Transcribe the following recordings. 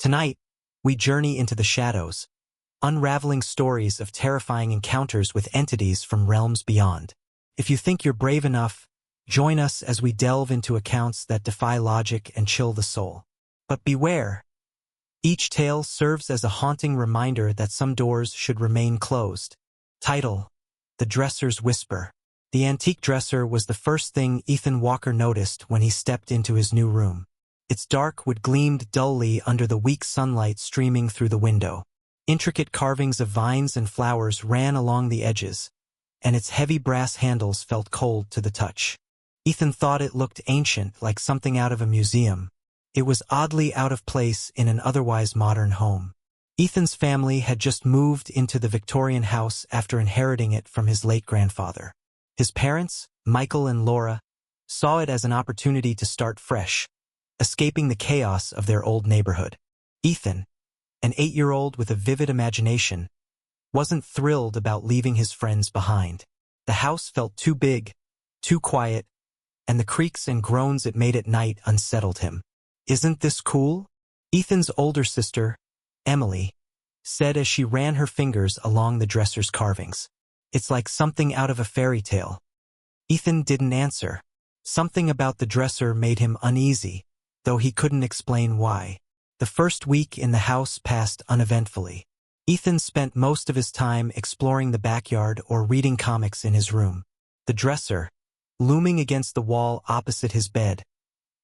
Tonight, we journey into the shadows, unraveling stories of terrifying encounters with entities from realms beyond. If you think you're brave enough, join us as we delve into accounts that defy logic and chill the soul. But beware! Each tale serves as a haunting reminder that some doors should remain closed. Title: The Dresser's Whisper. The antique dresser was the first thing Ethan Walker noticed when he stepped into his new room. Its dark wood gleamed dully under the weak sunlight streaming through the window. Intricate carvings of vines and flowers ran along the edges, and its heavy brass handles felt cold to the touch. Ethan thought it looked ancient, like something out of a museum. It was oddly out of place in an otherwise modern home. Ethan's family had just moved into the Victorian house after inheriting it from his late grandfather. His parents, Michael and Laura, saw it as an opportunity to start fresh, escaping the chaos of their old neighborhood. Ethan, an 8-year-old with a vivid imagination, wasn't thrilled about leaving his friends behind. The house felt too big, too quiet, and the creaks and groans it made at night unsettled him. "Isn't this cool?" Ethan's older sister, Emily, said as she ran her fingers along the dresser's carvings. "It's like something out of a fairy tale." Ethan didn't answer. Something about the dresser made him uneasy, though he couldn't explain why. The first week in the house passed uneventfully. Ethan spent most of his time exploring the backyard or reading comics in his room. The dresser, looming against the wall opposite his bed,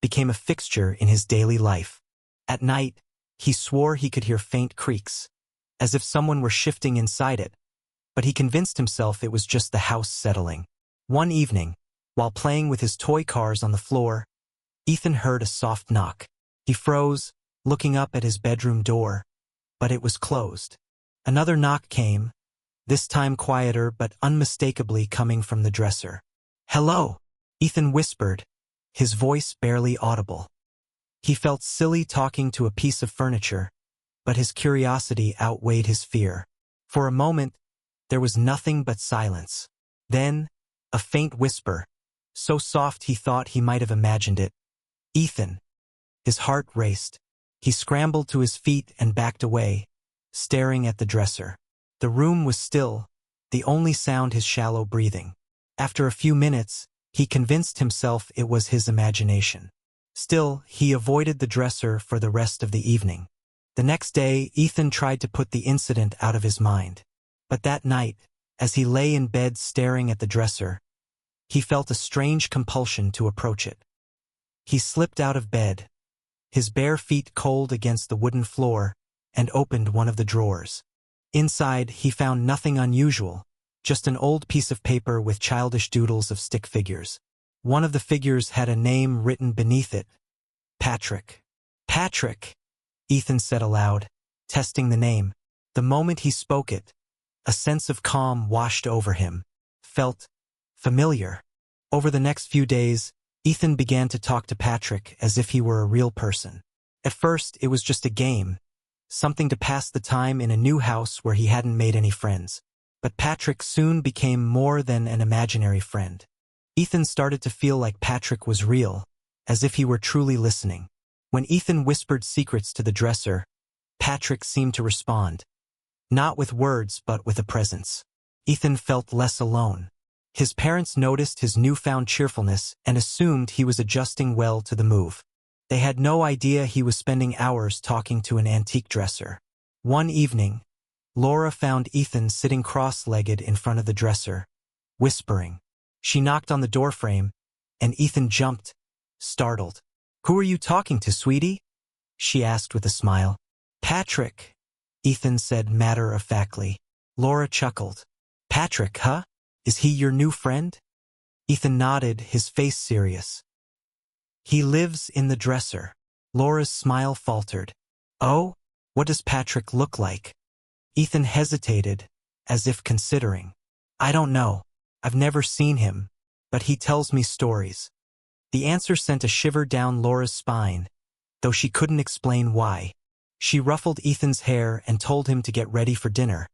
became a fixture in his daily life. At night, he swore he could hear faint creaks, as if someone were shifting inside it, but he convinced himself it was just the house settling. One evening, while playing with his toy cars on the floor, Ethan heard a soft knock. He froze, looking up at his bedroom door, but it was closed. Another knock came, this time quieter but unmistakably coming from the dresser. "Hello," Ethan whispered, his voice barely audible. He felt silly talking to a piece of furniture, but his curiosity outweighed his fear. For a moment, there was nothing but silence. Then, a faint whisper, so soft he thought he might have imagined it. "Ethan." His heart raced. He scrambled to his feet and backed away, staring at the dresser. The room was still, the only sound his shallow breathing. After a few minutes, he convinced himself it was his imagination. Still, he avoided the dresser for the rest of the evening. The next day, Ethan tried to put the incident out of his mind. But that night, as he lay in bed staring at the dresser, he felt a strange compulsion to approach it. He slipped out of bed, his bare feet cold against the wooden floor, and opened one of the drawers. Inside, he found nothing unusual, just an old piece of paper with childish doodles of stick figures. One of the figures had a name written beneath it: Patrick. "Patrick," Ethan said aloud, testing the name. The moment he spoke it, a sense of calm washed over him. Felt familiar. Over the next few days, Ethan began to talk to Patrick as if he were a real person. At first, it was just a game, something to pass the time in a new house where he hadn't made any friends. But Patrick soon became more than an imaginary friend. Ethan started to feel like Patrick was real, as if he were truly listening. When Ethan whispered secrets to the dresser, Patrick seemed to respond. Not with words, but with a presence. Ethan felt less alone. His parents noticed his newfound cheerfulness and assumed he was adjusting well to the move. They had no idea he was spending hours talking to an antique dresser. One evening, Laura found Ethan sitting cross-legged in front of the dresser, whispering. She knocked on the doorframe, and Ethan jumped, startled. "Who are you talking to, sweetie?" she asked with a smile. "Patrick," Ethan said matter-of-factly. Laura chuckled. "Patrick, huh? Is he your new friend?" Ethan nodded, his face serious. "He lives in the dresser." Laura's smile faltered. "Oh? What does Patrick look like?" Ethan hesitated, as if considering. "I don't know. I've never seen him, but he tells me stories." The answer sent a shiver down Laura's spine, though she couldn't explain why. She ruffled Ethan's hair and told him to get ready for dinner.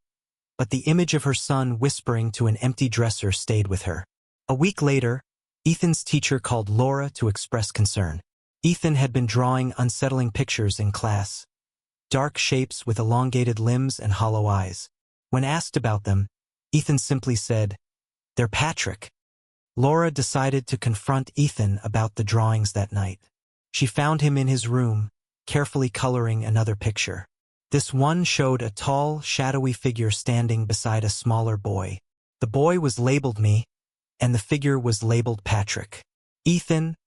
But the image of her son whispering to an empty dresser stayed with her. A week later, Ethan's teacher called Laura to express concern. Ethan had been drawing unsettling pictures in class, dark shapes with elongated limbs and hollow eyes. When asked about them, Ethan simply said, "They're Patrick." Laura decided to confront Ethan about the drawings that night. She found him in his room, carefully coloring another picture. This one showed a tall, shadowy figure standing beside a smaller boy. The boy was labeled me, and the figure was labeled Patrick. "Ethan,"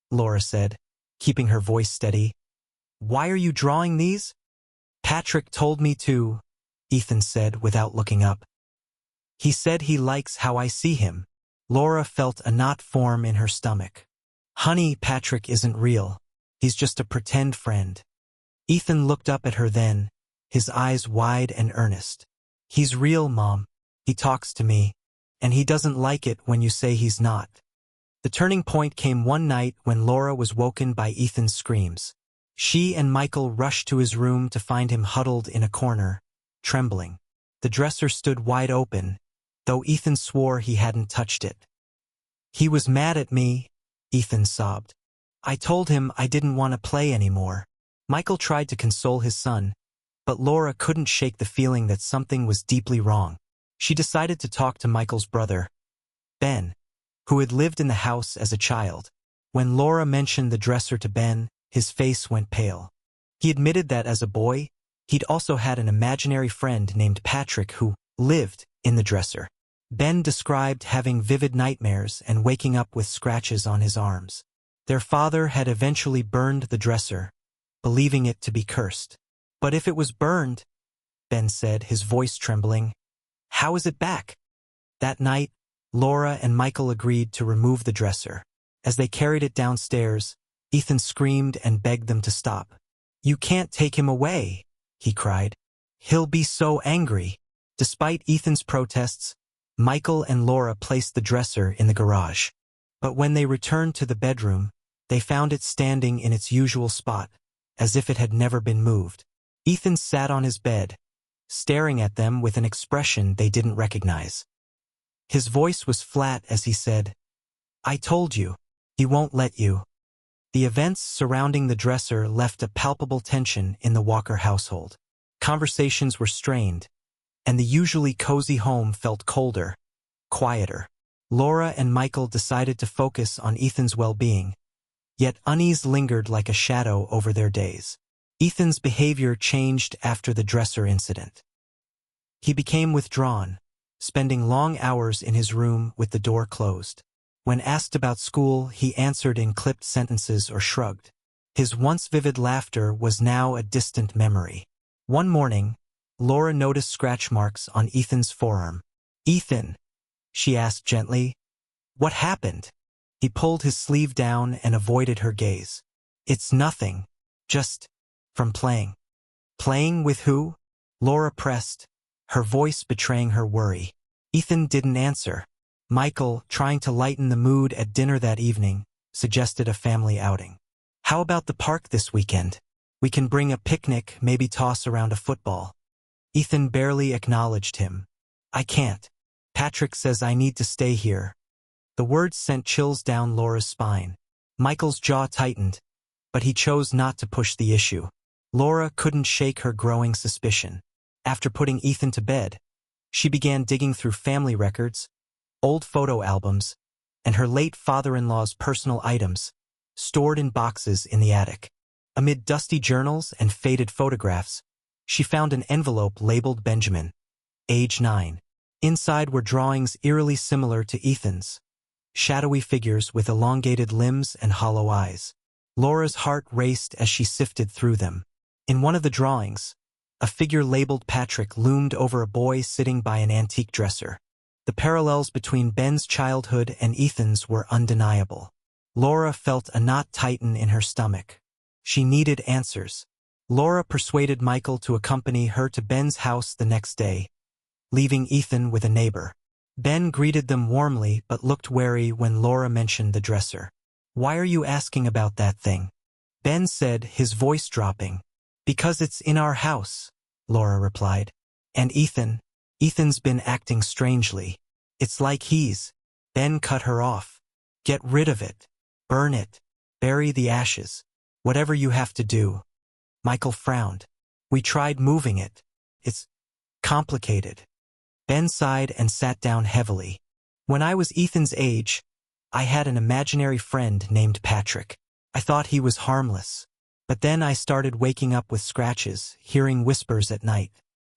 Laura said, keeping her voice steady, "why are you drawing these?" "Patrick told me to," Ethan said without looking up. "He said he likes how I see him." Laura felt a knot form in her stomach. "Honey, Patrick isn't real. He's just a pretend friend." Ethan looked up at her then, his eyes wide and earnest. "He's real, Mom. He talks to me, and he doesn't like it when you say he's not." The turning point came one night when Laura was woken by Ethan's screams. She and Michael rushed to his room to find him huddled in a corner, trembling. The dresser stood wide open, though Ethan swore he hadn't touched it. "He was mad at me," Ethan sobbed. "I told him I didn't want to play anymore." Michael tried to console his son, but Laura couldn't shake the feeling that something was deeply wrong. She decided to talk to Michael's brother, Ben, who had lived in the house as a child. When Laura mentioned the dresser to Ben, his face went pale. He admitted that as a boy, he'd also had an imaginary friend named Patrick who lived in the dresser. Ben described having vivid nightmares and waking up with scratches on his arms. Their father had eventually burned the dresser, believing it to be cursed. "But if it was burned," Ben said, his voice trembling, "how is it back?" That night, Laura and Michael agreed to remove the dresser. As they carried it downstairs, Ethan screamed and begged them to stop. "You can't take him away," he cried. "He'll be so angry." Despite Ethan's protests, Michael and Laura placed the dresser in the garage. But when they returned to the bedroom, they found it standing in its usual spot, as if it had never been moved. Ethan sat on his bed, staring at them with an expression they didn't recognize. His voice was flat as he said, "I told you, he won't let you." The events surrounding the dresser left a palpable tension in the Walker household. Conversations were strained, and the usually cozy home felt colder, quieter. Laura and Michael decided to focus on Ethan's well-being, yet unease lingered like a shadow over their days. Ethan's behavior changed after the dresser incident. He became withdrawn, spending long hours in his room with the door closed. When asked about school, he answered in clipped sentences or shrugged. His once vivid laughter was now a distant memory. One morning, Laura noticed scratch marks on Ethan's forearm. "Ethan," she asked gently, "what happened?" He pulled his sleeve down and avoided her gaze. "It's nothing. Just from playing." "Playing with who?" Laura pressed, her voice betraying her worry. Ethan didn't answer. Michael, trying to lighten the mood at dinner that evening, suggested a family outing. "How about the park this weekend? We can bring a picnic, maybe toss around a football." Ethan barely acknowledged him. "I can't. Patrick says I need to stay here." The words sent chills down Laura's spine. Michael's jaw tightened, but he chose not to push the issue. Laura couldn't shake her growing suspicion. After putting Ethan to bed, she began digging through family records, old photo albums, and her late father-in-law's personal items, stored in boxes in the attic. Amid dusty journals and faded photographs, she found an envelope labeled Benjamin, age 9. Inside were drawings eerily similar to Ethan's, shadowy figures with elongated limbs and hollow eyes. Laura's heart raced as she sifted through them. In one of the drawings, a figure labeled Patrick loomed over a boy sitting by an antique dresser. The parallels between Ben's childhood and Ethan's were undeniable. Laura felt a knot tighten in her stomach. She needed answers. Laura persuaded Michael to accompany her to Ben's house the next day, leaving Ethan with a neighbor. Ben greeted them warmly but looked wary when Laura mentioned the dresser. "Why are you asking about that thing?" Ben said, his voice dropping. "Because it's in our house," Laura replied. "And Ethan's been acting strangely. It's like he's—" Ben cut her off. "Get rid of it. Burn it. Bury the ashes. Whatever you have to do." Michael frowned. We tried moving it. It's complicated. Ben sighed and sat down heavily. When I was Ethan's age, I had an imaginary friend named Patrick. I thought he was harmless. But then I started waking up with scratches, hearing whispers at night.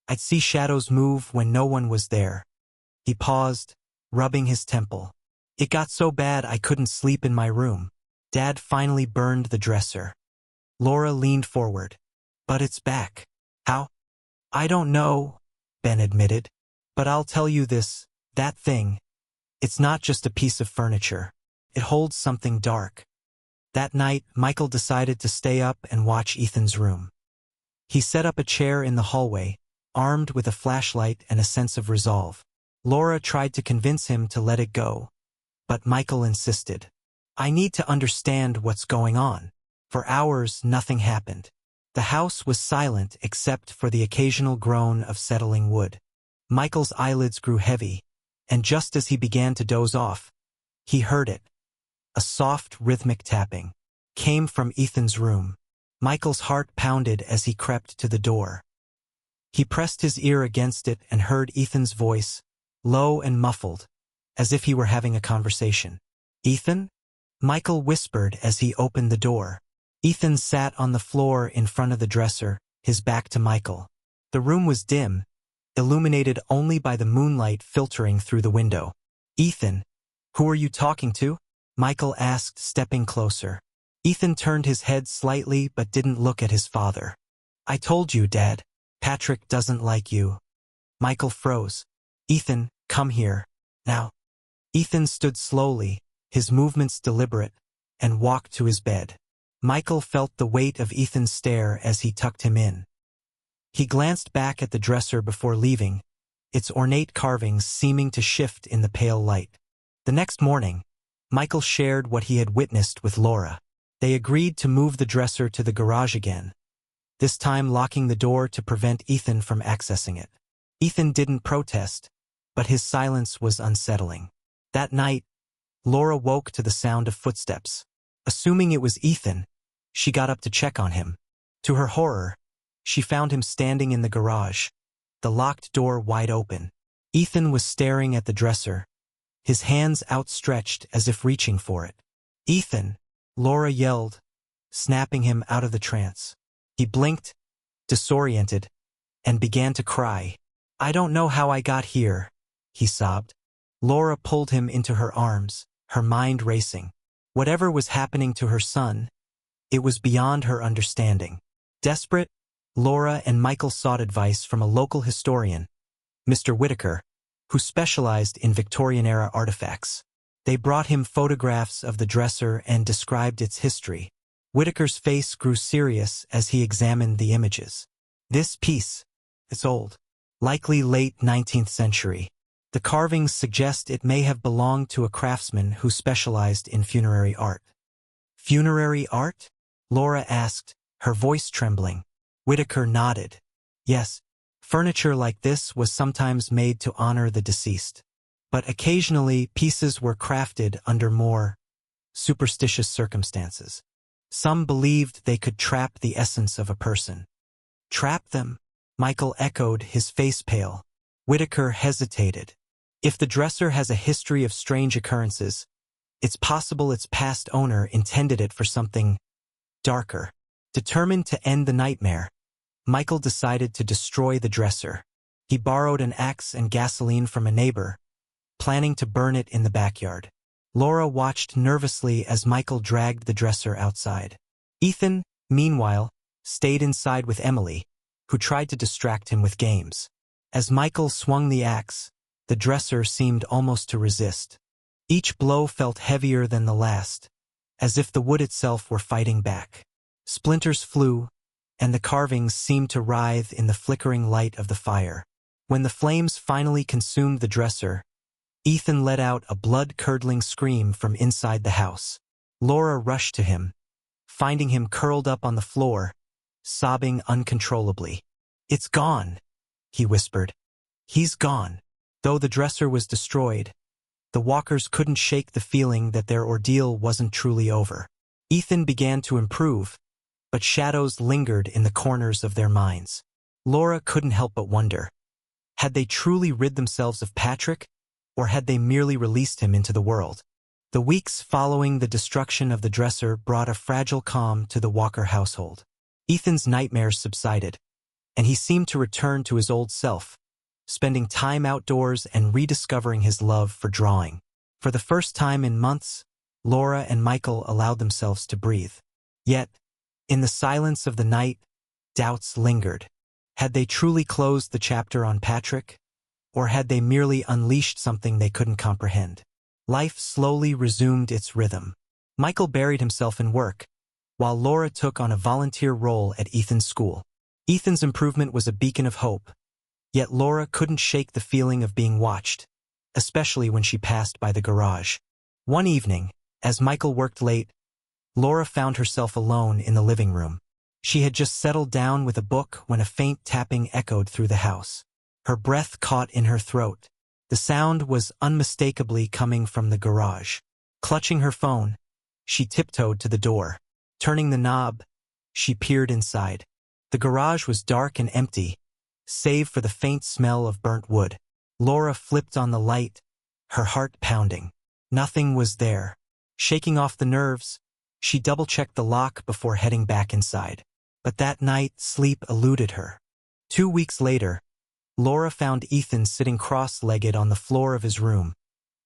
I'd see shadows move when no one was there. He paused, rubbing his temple. It got so bad I couldn't sleep in my room. Dad finally burned the dresser. Laura leaned forward. But it's back. How? I don't know, Ben admitted. But I'll tell you this, that thing. It's not just a piece of furniture. It holds something dark. That night, Michael decided to stay up and watch Ethan's room. He set up a chair in the hallway, armed with a flashlight and a sense of resolve. Laura tried to convince him to let it go, but Michael insisted. I need to understand what's going on. For hours, nothing happened. The house was silent except for the occasional groan of settling wood. Michael's eyelids grew heavy, and just as he began to doze off, he heard it. A soft, rhythmic tapping came from Ethan's room. Michael's heart pounded as he crept to the door. He pressed his ear against it and heard Ethan's voice, low and muffled, as if he were having a conversation. Ethan? Michael whispered as he opened the door. Ethan sat on the floor in front of the dresser, his back to Michael. The room was dim, illuminated only by the moonlight filtering through the window. Ethan, who are you talking to? Michael asked, stepping closer. Ethan turned his head slightly but didn't look at his father. I told you, Dad. Patrick doesn't like you. Michael froze. Ethan, come here. Now. Ethan stood slowly, his movements deliberate, and walked to his bed. Michael felt the weight of Ethan's stare as he tucked him in. He glanced back at the dresser before leaving, its ornate carvings seeming to shift in the pale light. The next morning, Michael shared what he had witnessed with Laura. They agreed to move the dresser to the garage again, this time locking the door to prevent Ethan from accessing it. Ethan didn't protest, but his silence was unsettling. That night, Laura woke to the sound of footsteps. Assuming it was Ethan, she got up to check on him. To her horror, she found him standing in the garage, the locked door wide open. Ethan was staring at the dresser, his hands outstretched as if reaching for it. Ethan, Laura yelled, snapping him out of the trance. He blinked, disoriented, and began to cry. I don't know how I got here, he sobbed. Laura pulled him into her arms, her mind racing. Whatever was happening to her son, it was beyond her understanding. Desperate, Laura and Michael sought advice from a local historian, Mr. Whitaker, who specialized in Victorian-era artifacts. They brought him photographs of the dresser and described its history. Whitaker's face grew serious as he examined the images. This piece, it's old, likely late 19th century. The carvings suggest it may have belonged to a craftsman who specialized in funerary art. Funerary art? Laura asked, her voice trembling. Whitaker nodded. Yes, furniture like this was sometimes made to honor the deceased. But occasionally pieces were crafted under more superstitious circumstances. Some believed they could trap the essence of a person. Trap them? Michael echoed, his face pale. Whitaker hesitated. If the dresser has a history of strange occurrences, it's possible its past owner intended it for something darker. Determined to end the nightmare, Michael decided to destroy the dresser. He borrowed an axe and gasoline from a neighbor, planning to burn it in the backyard. Laura watched nervously as Michael dragged the dresser outside. Ethan, meanwhile, stayed inside with Emily, who tried to distract him with games. As Michael swung the axe, the dresser seemed almost to resist. Each blow felt heavier than the last, as if the wood itself were fighting back. Splinters flew, and the carvings seemed to writhe in the flickering light of the fire. When the flames finally consumed the dresser, Ethan let out a blood-curdling scream from inside the house. Laura rushed to him, finding him curled up on the floor, sobbing uncontrollably. It's gone, he whispered. He's gone. Though the dresser was destroyed, the walkers couldn't shake the feeling that their ordeal wasn't truly over. Ethan began to improve, but shadows lingered in the corners of their minds. Laura couldn't help but wonder. Had they truly rid themselves of Patrick, or had they merely released him into the world? The weeks following the destruction of the dresser brought a fragile calm to the Walker household. Ethan's nightmares subsided, and he seemed to return to his old self, spending time outdoors and rediscovering his love for drawing. For the first time in months, Laura and Michael allowed themselves to breathe. Yet, in the silence of the night, doubts lingered. Had they truly closed the chapter on Patrick, or had they merely unleashed something they couldn't comprehend? Life slowly resumed its rhythm. Michael buried himself in work, while Laura took on a volunteer role at Ethan's school. Ethan's improvement was a beacon of hope, yet Laura couldn't shake the feeling of being watched, especially when she passed by the garage. One evening, as Michael worked late, Laura found herself alone in the living room. She had just settled down with a book when a faint tapping echoed through the house. Her breath caught in her throat. The sound was unmistakably coming from the garage. Clutching her phone, she tiptoed to the door. Turning the knob, she peered inside. The garage was dark and empty, save for the faint smell of burnt wood. Laura flipped on the light, her heart pounding. Nothing was there. Shaking off the nerves, she double-checked the lock before heading back inside. But that night, sleep eluded her. 2 weeks later, Laura found Ethan sitting cross-legged on the floor of his room,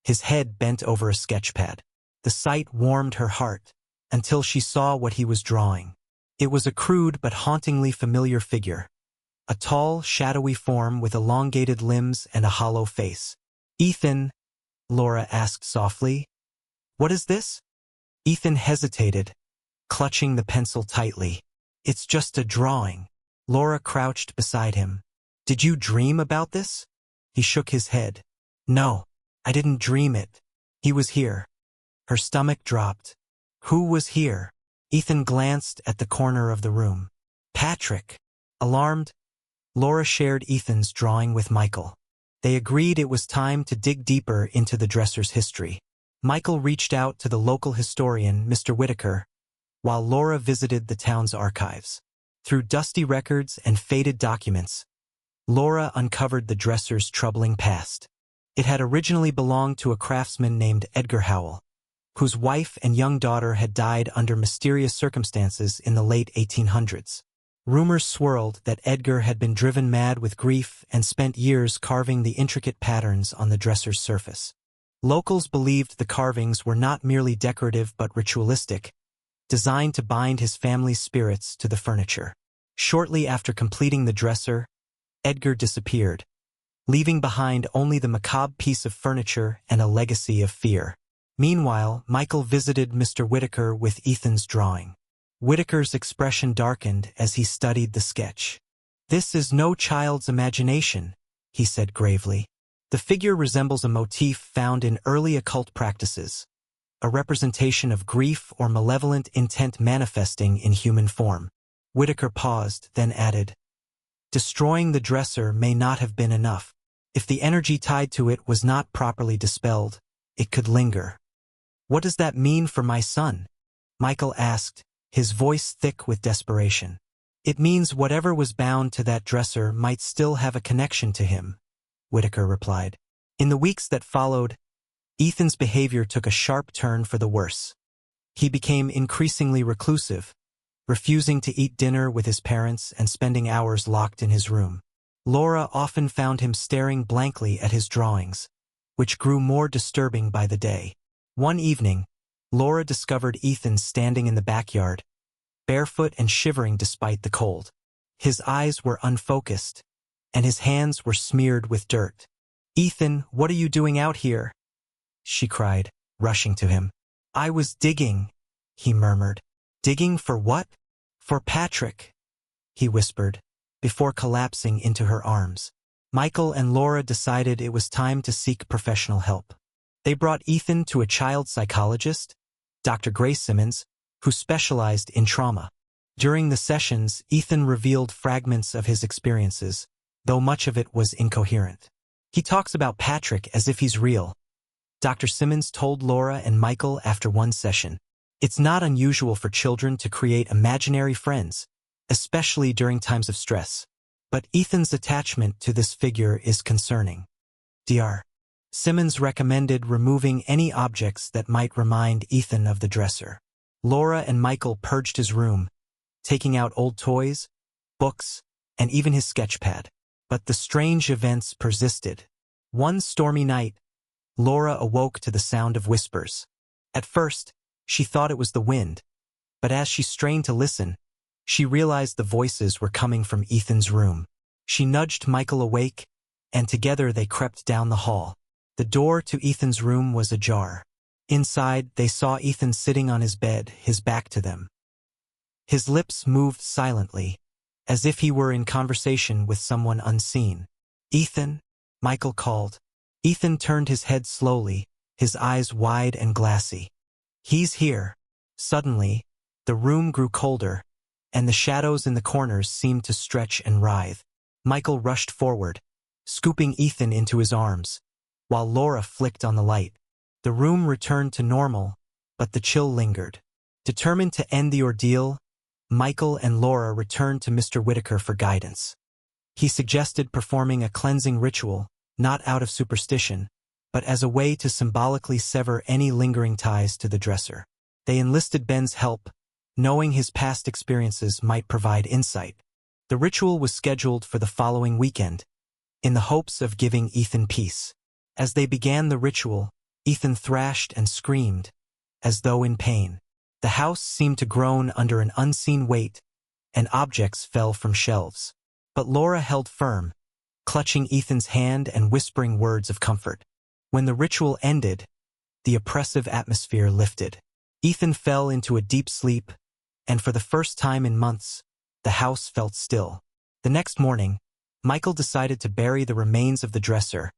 his head bent over a sketchpad. The sight warmed her heart, until she saw what he was drawing. It was a crude but hauntingly familiar figure. A tall, shadowy form with elongated limbs and a hollow face. "Ethan," Laura asked softly, "what is this?" Ethan hesitated, clutching the pencil tightly. "It's just a drawing." Laura crouched beside him. "Did you dream about this?" He shook his head. "No, I didn't dream it. He was here." Her stomach dropped. Who was here? Ethan glanced at the corner of the room. Patrick. Alarmed, Laura shared Ethan's drawing with Michael. They agreed it was time to dig deeper into the dresser's history. Michael reached out to the local historian, Mr. Whitaker, while Laura visited the town's archives. Through dusty records and faded documents, Laura uncovered the dresser's troubling past. It had originally belonged to a craftsman named Edgar Howell, whose wife and young daughter had died under mysterious circumstances in the late 1800s. Rumors swirled that Edgar had been driven mad with grief and spent years carving the intricate patterns on the dresser's surface. Locals believed the carvings were not merely decorative but ritualistic, designed to bind his family's spirits to the furniture. Shortly after completing the dresser, Edgar disappeared, leaving behind only the macabre piece of furniture and a legacy of fear. Meanwhile, Michael visited Mr. Whitaker with Ethan's drawing. Whitaker's expression darkened as he studied the sketch. "This is no child's imagination," he said gravely. "The figure resembles a motif found in early occult practices, a representation of grief or malevolent intent manifesting in human form." Whitaker paused, then added, "Destroying the dresser may not have been enough. If the energy tied to it was not properly dispelled, it could linger." "What does that mean for my son?" Michael asked, his voice thick with desperation. "It means whatever was bound to that dresser might still have a connection to him," Whitaker replied. In the weeks that followed, Ethan's behavior took a sharp turn for the worse. He became increasingly reclusive, refusing to eat dinner with his parents and spending hours locked in his room. Laura often found him staring blankly at his drawings, which grew more disturbing by the day. One evening, Laura discovered Ethan standing in the backyard, barefoot and shivering despite the cold. His eyes were unfocused, and his hands were smeared with dirt. "Ethan, what are you doing out here?" she cried, rushing to him. "I was digging," he murmured. "Digging for what?" "For Patrick," he whispered, before collapsing into her arms. Michael and Laura decided it was time to seek professional help. They brought Ethan to a child psychologist, Dr. Grace Simmons, who specialized in trauma. During the sessions, Ethan revealed fragments of his experiences, though much of it was incoherent. "He talks about Patrick as if he's real," Dr. Simmons told Laura and Michael after one session. It's not unusual for children to create imaginary friends, especially during times of stress. But Ethan's attachment to this figure is concerning. Dr. Simmons recommended removing any objects that might remind Ethan of the dresser. Laura and Michael purged his room, taking out old toys, books, and even his sketchpad. But the strange events persisted. One stormy night, Laura awoke to the sound of whispers. At first, she thought it was the wind, but as she strained to listen, she realized the voices were coming from Ethan's room. She nudged Michael awake, and together they crept down the hall. The door to Ethan's room was ajar. Inside, they saw Ethan sitting on his bed, his back to them. His lips moved silently, as if he were in conversation with someone unseen. "Ethan," Michael called. Ethan turned his head slowly, his eyes wide and glassy. "He's here." Suddenly, the room grew colder, and the shadows in the corners seemed to stretch and writhe. Michael rushed forward, scooping Ethan into his arms, while Laura flicked on the light. The room returned to normal, but the chill lingered. Determined to end the ordeal, Michael and Laura returned to Mr. Whitaker for guidance. He suggested performing a cleansing ritual, not out of superstition, but as a way to symbolically sever any lingering ties to the dresser. They enlisted Ben's help, knowing his past experiences might provide insight. The ritual was scheduled for the following weekend, in the hopes of giving Ethan peace. As they began the ritual, Ethan thrashed and screamed, as though in pain. The house seemed to groan under an unseen weight, and objects fell from shelves. But Laura held firm, clutching Ethan's hand and whispering words of comfort. When the ritual ended, the oppressive atmosphere lifted. Ethan fell into a deep sleep, and for the first time in months, the house felt still. The next morning, Michael decided to bury the remains of the dresser,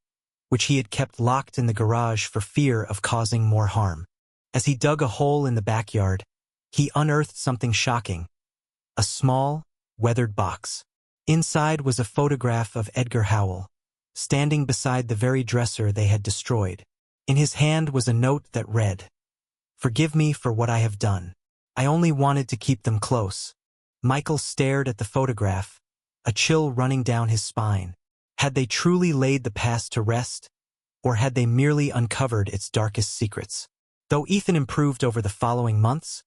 which he had kept locked in the garage for fear of causing more harm. As he dug a hole in the backyard, he unearthed something shocking: a small, weathered box. Inside was a photograph of Edgar Howell, standing beside the very dresser they had destroyed. In his hand was a note that read, "Forgive me for what I have done. I only wanted to keep them close." Michael stared at the photograph, a chill running down his spine. Had they truly laid the past to rest, or had they merely uncovered its darkest secrets? Though Ethan improved over the following months,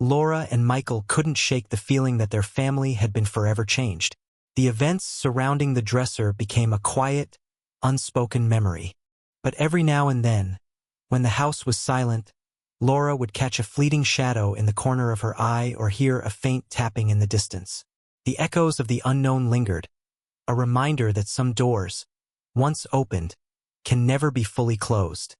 Laura and Michael couldn't shake the feeling that their family had been forever changed. The events surrounding the dresser became a quiet, unspoken memory. But every now and then, when the house was silent, Laura would catch a fleeting shadow in the corner of her eye or hear a faint tapping in the distance. The echoes of the unknown lingered, a reminder that some doors, once opened, can never be fully closed.